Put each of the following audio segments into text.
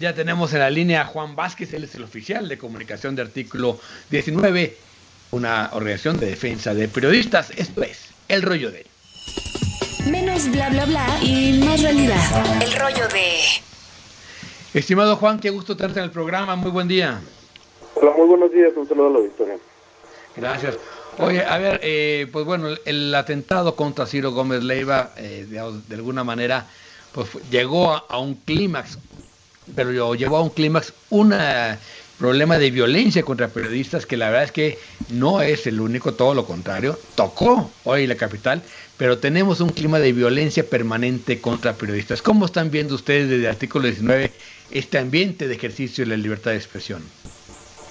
Ya tenemos en la línea a Juan Vázquez, él es el oficial de comunicación de Artículo 19, una organización de defensa de periodistas. Esto es El Rollo de... Menos bla bla bla y más realidad. El Rollo de... Estimado Juan, qué gusto tenerte en el programa, muy buen día. Hola, muy buenos días, un saludo a la auditoría. Gracias. Oye, a ver, pues bueno, el atentado contra Ciro Gómez Leiva, de alguna manera, pues llegó a un clímax, pero llevó a un clímax un problema de violencia contra periodistas que la verdad es que no es el único, todo lo contrario, tocó hoy la capital, pero tenemos un clima de violencia permanente contra periodistas. ¿Cómo están viendo ustedes desde Artículo 19 este ambiente de ejercicio de la libertad de expresión?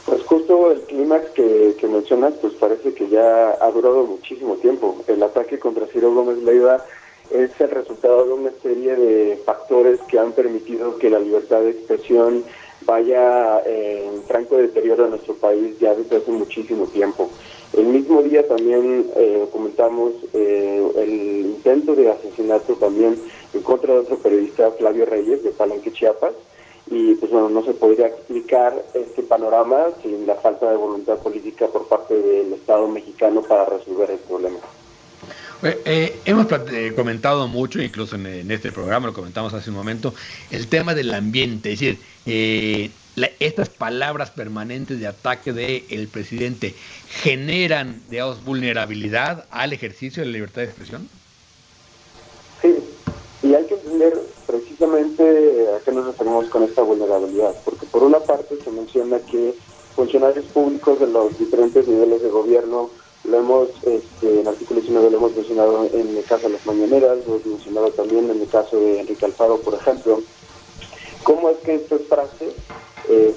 Pues justo el clímax que mencionas, pues parece que ya ha durado muchísimo tiempo. El ataque contra Ciro Gómez Leiva es el resultado de una serie de factores que han permitido que la libertad de expresión vaya en franco deterioro en nuestro país ya desde hace muchísimo tiempo. El mismo día también comentamos el intento de asesinato también en contra de otro periodista, Flavio Reyes, de Palenque, Chiapas, y pues bueno, no se podría explicar este panorama sin la falta de voluntad política por parte del Estado mexicano para resolver el problema. Hemos comentado mucho, incluso en este programa, lo comentamos hace un momento, el tema del ambiente, es decir, estas palabras permanentes de ataque del presidente generan, digamos, vulnerabilidad al ejercicio de la libertad de expresión. Sí, y hay que entender precisamente a qué nos referimos con esta vulnerabilidad, porque por una parte se menciona que funcionarios públicos de los diferentes niveles de gobierno, lo hemos, en el artículo 19 lo hemos mencionado en el caso de las mañaneras, lo hemos mencionado también en el caso de Enrique Alfaro, por ejemplo. ¿Cómo es que estas frases,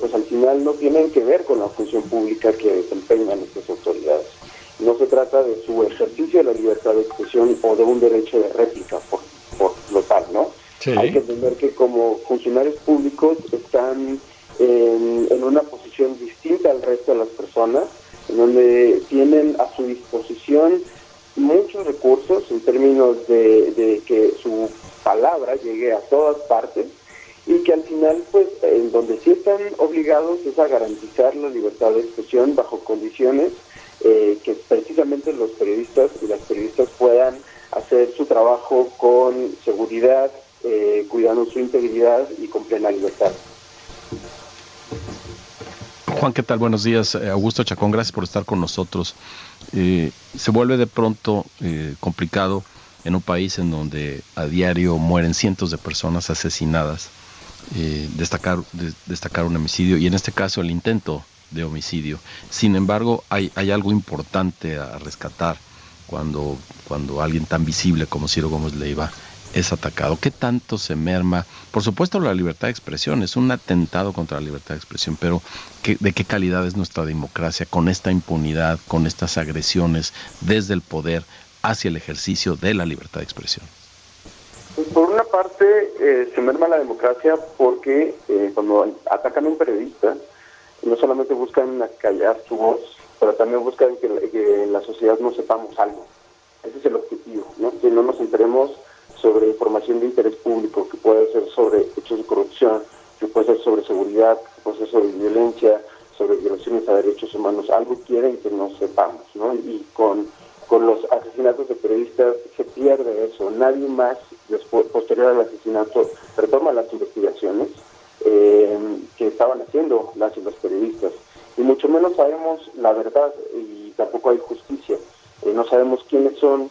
pues al final no tienen que ver con la función pública que desempeñan estas autoridades? No se trata de su ejercicio de la libertad de expresión o de un derecho de réplica por lo tal, ¿no? Sí. Hay que entender que como funcionarios públicos están en una posición distinta al resto de las personas, en donde tienen a su disposición muchos recursos en términos de que su palabra llegue a todas partes y que al final, pues, en donde sí están obligados es a garantizar la libertad de expresión bajo condiciones que precisamente los periodistas y las periodistas puedan hacer su trabajo con seguridad, cuidando su integridad y con plena libertad. Juan, ¿qué tal? Buenos días. Augusto Chacón, gracias por estar con nosotros. Se vuelve de pronto complicado en un país en donde a diario mueren cientos de personas asesinadas, destacar un homicidio y en este caso el intento de homicidio. Sin embargo, hay algo importante a rescatar cuando alguien tan visible como Ciro Gómez Leiva es atacado. ¿Qué tanto se merma? Por supuesto, la libertad de expresión es un atentado contra la libertad de expresión, pero ¿de qué calidad es nuestra democracia con esta impunidad, con estas agresiones desde el poder hacia el ejercicio de la libertad de expresión? Pues por una parte, se merma la democracia porque cuando atacan a un periodista, no solamente buscan acallar su voz, pero también buscan que en la sociedad no sepamos algo. Ese es el objetivo, ¿no? Que no nos enteremos sobre información de interés público, que puede ser sobre hechos de corrupción, que puede ser sobre seguridad, que puede ser sobre violencia, sobre violaciones a derechos humanos. Algo quieren que no sepamos, ¿no? Y con los asesinatos de periodistas se pierde eso. Nadie más, posterior al asesinato, retoma las investigaciones que estaban haciendo las y los periodistas. Y mucho menos sabemos la verdad y tampoco hay justicia. No sabemos quiénes son,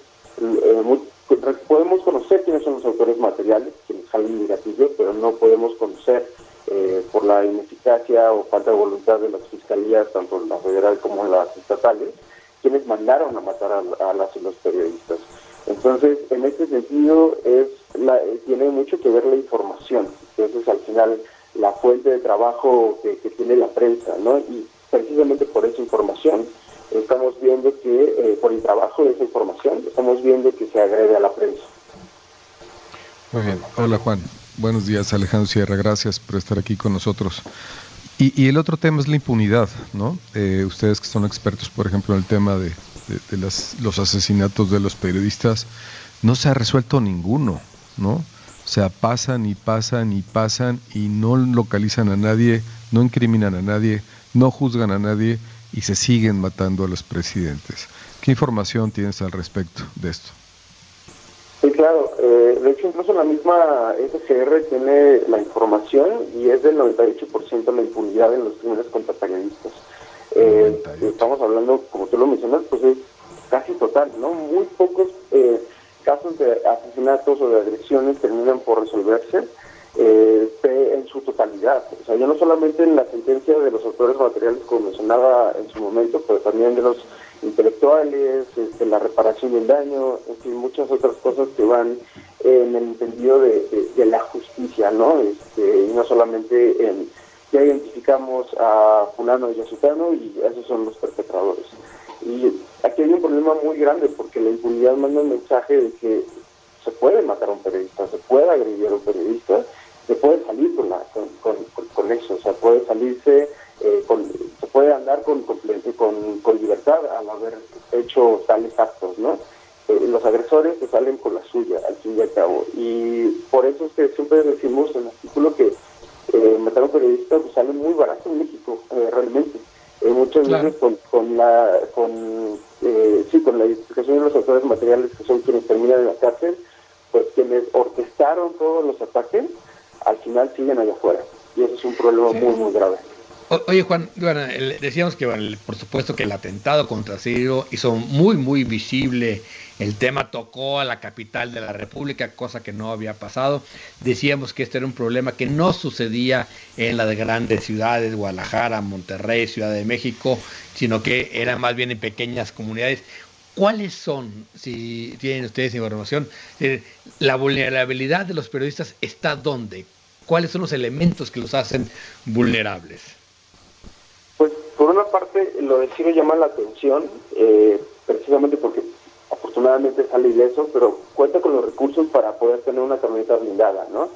podemos conocer quiénes son los autores materiales, quienes salen de gatillo, pero no podemos conocer por la ineficacia o falta de voluntad de las fiscalías, tanto la federal como las estatales, quienes mandaron a matar a las y los periodistas. Entonces, en este sentido, tiene mucho que ver la información, que esa es al final la fuente de trabajo que tiene la prensa, ¿no? Y precisamente por esa información estamos viendo que, por el trabajo de esa información, estamos viendo que se agrede a la prensa. Muy bien. Hola, Juan. Buenos días, Alejandro Sierra. Gracias por estar aquí con nosotros. Y el otro tema es la impunidad, ¿no? Ustedes que son expertos, por ejemplo, en el tema de los asesinatos de los periodistas, no se ha resuelto ninguno, ¿no? O sea, pasan y pasan y pasan y no localizan a nadie, no incriminan a nadie, no juzgan a nadie y se siguen matando a los presidentes. ¿Qué información tienes al respecto de esto? Sí, claro. De hecho, incluso la misma SGR tiene la información y es del 98% la impunidad en los crímenes contra periodistas. Estamos hablando, como tú lo mencionas, pues es casi total, ¿no? Muy pocos casos de asesinatos o de agresiones terminan por resolverse en su totalidad. O sea, ya no solamente en la sentencia de los autores materiales, como mencionaba en su momento, pero también de los intelectuales, la reparación del daño, en fin, muchas otras cosas que van en el entendido de la justicia, ¿no? Y no solamente en ya identificamos a fulano y a sutano y esos son los perpetradores. Y aquí hay un problema muy grande porque la impunidad manda un mensaje de que se puede matar a un periodista, se puede agredir a un periodista, se puede salir con eso, o sea, puede salirse, se puede andar con libertad al haber hecho tales actos, ¿no? Los agresores se salen con la suya, al fin y al cabo. Y por eso es que siempre decimos en el artículo que matar a un periodista pues, sale muy barato en México, realmente. Muchas veces con la identificación de los autores materiales, que son quienes terminan en la cárcel, pues quienes orquestaron todos los ataques, al final siguen allá afuera. Y eso es un problema muy, muy grave. Oye, Juan, bueno, decíamos que por supuesto que el atentado contra Ciro hizo muy, muy visible el tema, tocó a la capital de la República, cosa que no había pasado. Decíamos que este era un problema que no sucedía en las grandes ciudades, Guadalajara, Monterrey, Ciudad de México, sino que era más bien en pequeñas comunidades. ¿Cuáles son, si tienen ustedes información, la vulnerabilidad de los periodistas está dónde? ¿Cuáles son los elementos que los hacen vulnerables? Pues por una parte lo de Ciro llama la atención, precisamente porque afortunadamente sale ileso, pero cuenta con los recursos para poder tener una camioneta blindada, ¿no?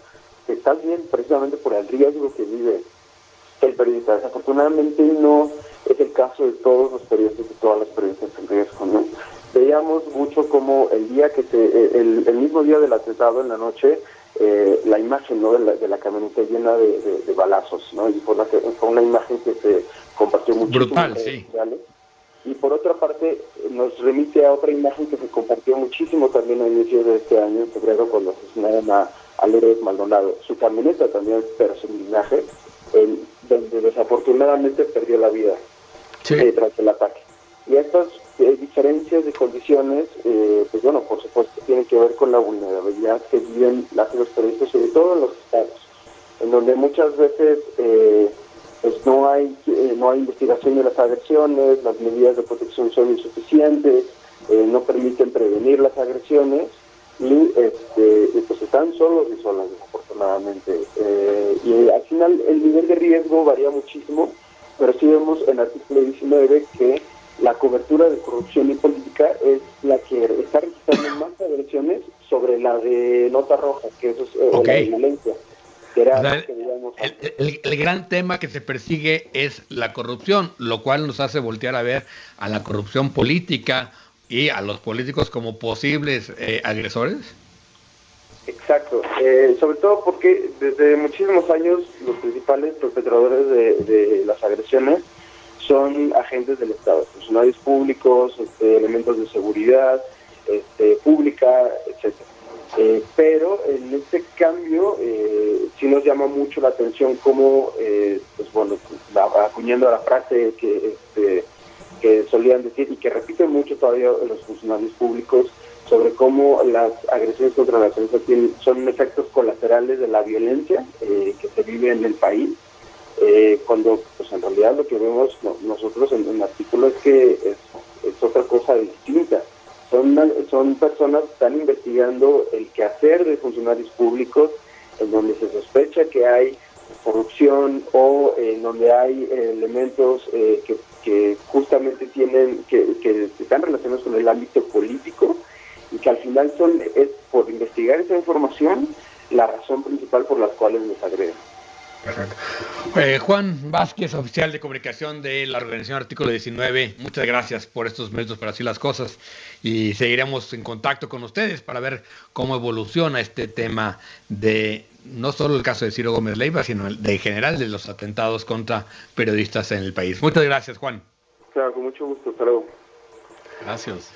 Que está bien precisamente por el riesgo que vive el periodista. Desafortunadamente no es el caso de todos los periodistas y todas las periodistas en riesgo, ¿no? Veíamos mucho como el día que el mismo día del atentado en la noche, la imagen, ¿no? de la camioneta llena de balazos, ¿no? Y fue una imagen que se compartió muchísimo. Brutal, sí. Y por otra parte, nos remite a otra imagen que se compartió muchísimo también a inicios de este año, en febrero, cuando asesinaron a Lourdes Maldonado. Su camioneta también, pero su blindaje, donde desafortunadamente perdió la vida tras el ataque. Y estas diferencias de condiciones, pues bueno, por supuesto, tienen que ver con la vulnerabilidad que viven los periodistas, sobre todo en los estados, en donde muchas veces pues no hay investigación de las agresiones, las medidas de protección son insuficientes, no permiten prevenir las agresiones y pues están solos y solas, desafortunadamente. Y al final el nivel de riesgo varía muchísimo, pero sí vemos en el artículo 19 que la cobertura de corrupción y política es la que está registrando más agresiones sobre la de nota roja, que eso es la violencia. El gran tema que se persigue es la corrupción, lo cual nos hace voltear a ver a la corrupción política y a los políticos como posibles agresores. Exacto, sobre todo porque desde muchísimos años los principales perpetradores de las agresiones son agentes del Estado, funcionarios públicos, elementos de seguridad pública, etcétera. Pero en este cambio sí nos llama mucho la atención cómo, pues bueno, acuñando a la frase que solían decir y que repiten mucho todavía los funcionarios públicos sobre cómo las agresiones contra la prensa son efectos colaterales de la violencia que se vive en el país. Cuando pues en realidad lo que vemos nosotros en el artículo es que es otra cosa distinta. Son personas que están investigando el quehacer de funcionarios públicos en donde se sospecha que hay corrupción o en donde hay elementos que justamente que están relacionados con el ámbito político y que al final es por investigar esa información la razón principal por las cuales les agreden. Perfecto. Juan Vázquez, oficial de comunicación de la organización Artículo 19, muchas gracias por estos minutos para decir las cosas y seguiremos en contacto con ustedes para ver cómo evoluciona este tema de no solo el caso de Ciro Gómez Leiva, sino de en general de los atentados contra periodistas en el país. Muchas gracias, Juan. Claro, con mucho gusto. Hasta luego. Gracias.